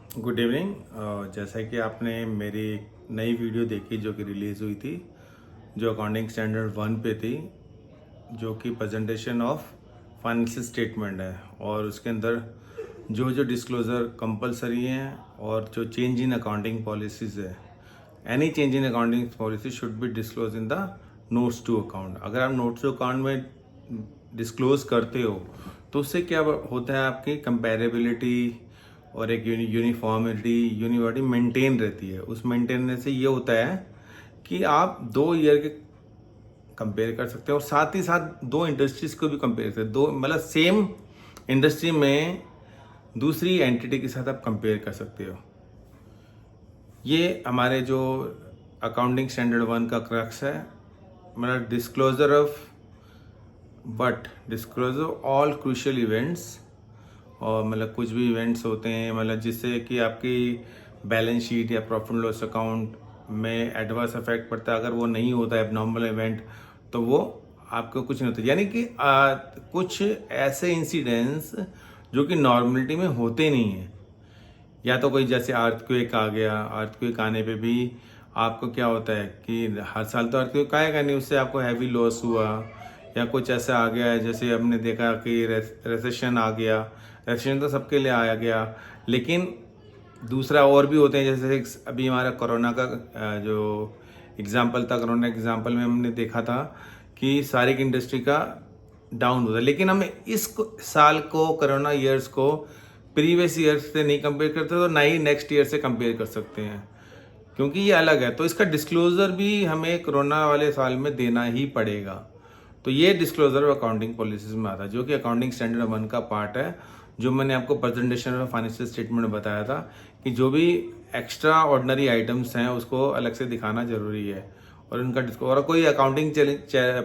Good evening. जैसा कि आपने मेरी नई वीडियो देखी जो कि रिलीज़ हुई थी, जो अकाउंटिंग स्टैंडर्ड 1 पे थी, जो कि प्रेजेंटेशन ऑफ फाइनेंशियल स्टेटमेंट है, और उसके अंदर जो जो डिस्क्लोजर कंपलसरी हैं और जो चेंज इन अकाउंटिंग पॉलिसीज़ है, any change in accounting policy should be disclose in the notes to account. अगर आप नोट्स टू अकाउंट में डिस्क्लोज करते हो तो उससे क्या होता है, आपकी कंपेरेबिलिटी और एक यूनिफॉर्मिटी मेंटेन रहती है। उस मेंटेन से ये होता है कि आप 2 ईयर के कंपेयर कर सकते हो और साथ ही साथ 2 इंडस्ट्रीज को भी कंपेयर कर सकते हो। दो मतलब सेम इंडस्ट्री में दूसरी एंटिटी के साथ आप कंपेयर कर सकते हो। ये हमारे जो अकाउंटिंग स्टैंडर्ड 1 का क्रक्स है, मतलब डिस्क्लोजर ऑल क्रूशियल इवेंट्स, और मतलब कुछ भी इवेंट्स होते हैं मतलब जिससे कि आपकी बैलेंस शीट या प्रॉफिट एंड लॉस अकाउंट में एडवर्स इफेक्ट पड़ता है। अगर वो नहीं होता है एबनॉर्मल इवेंट, तो वो आपको कुछ नहीं होता। यानी कि कुछ ऐसे इंसिडेंट्स जो कि नॉर्मलिटी में होते नहीं हैं, या तो कोई जैसे अर्थक्वेक आ गया। अर्थक्वेक आने पे भी आपको क्या होता है कि हर साल तो अर्थक्वेक आएगा नहीं, उससे आपको हैवी लॉस हुआ, या कुछ ऐसा आ गया है जैसे हमने देखा कि रेसेशन आ गया। रेसेशन तो सबके लिए आया गया, लेकिन दूसरा और भी होते हैं। जैसे अभी हमारा कोरोना का जो एग्जाम्पल था, कोरोना एग्जाम्पल में हमने देखा था कि सारी इंडस्ट्री का डाउन होता है, लेकिन हमें इस साल को, कोरोना ईयर्स को प्रीवियस ईयर से नहीं कंपेयर करते, तो ना ही नेक्स्ट ईयर से कंपेयर कर सकते हैं, क्योंकि ये अलग है। तो इसका डिस्क्लोजर भी हमें कोरोना वाले साल में देना ही पड़ेगा। तो ये डिस्क्लोजर अकाउंटिंग पॉलिसीज में आता है, जो कि अकाउंटिंग स्टैंडर्ड 1 का पार्ट है, जो मैंने आपको प्रेजेंटेशन और फाइनेंशियल स्टेटमेंट में बताया था कि जो भी एक्स्ट्रा ऑर्डिनरी आइटम्स हैं उसको अलग से दिखाना जरूरी है, और उनका और कोई अकाउंटिंग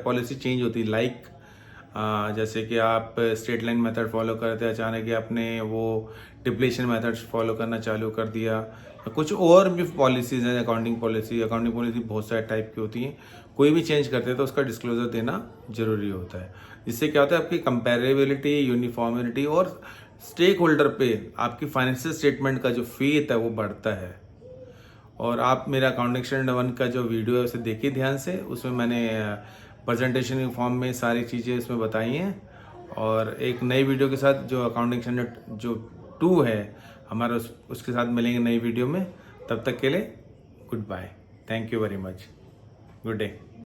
पॉलिसी चेंज होती है, लाइक जैसे कि आप स्ट्रेट लाइन मेथड फॉलो करते हैं, अचानक ही आपने वो डिप्लेशन मेथड फॉलो करना चालू कर दिया। कुछ और भी पॉलिसीज हैं, अकाउंटिंग पॉलिसी बहुत सारे टाइप की होती हैं। कोई भी चेंज करते हैं तो उसका डिस्क्लोजर देना जरूरी होता है। जिससे क्या होता है, आपकी कंपेरेबिलिटी, यूनिफॉर्मिटी और स्टेक होल्डर पे आपकी फाइनेंशियल स्टेटमेंट का जो फेथ है वो बढ़ता है। और आप मेरा अकाउंटिंग स्टैंडर्ड 1 का जो वीडियो है उसे देखिए ध्यान से, उसमें मैंने प्रेजेंटेशन के फॉर्म में सारी चीज़ें उसमें बताई हैं। और एक नई वीडियो के साथ जो अकाउंटिंग स्टैंडर्ड जो 2 है हमारा, उसके साथ मिलेंगे नई वीडियो में। तब तक के लिए goodbye, thank you very much, good day.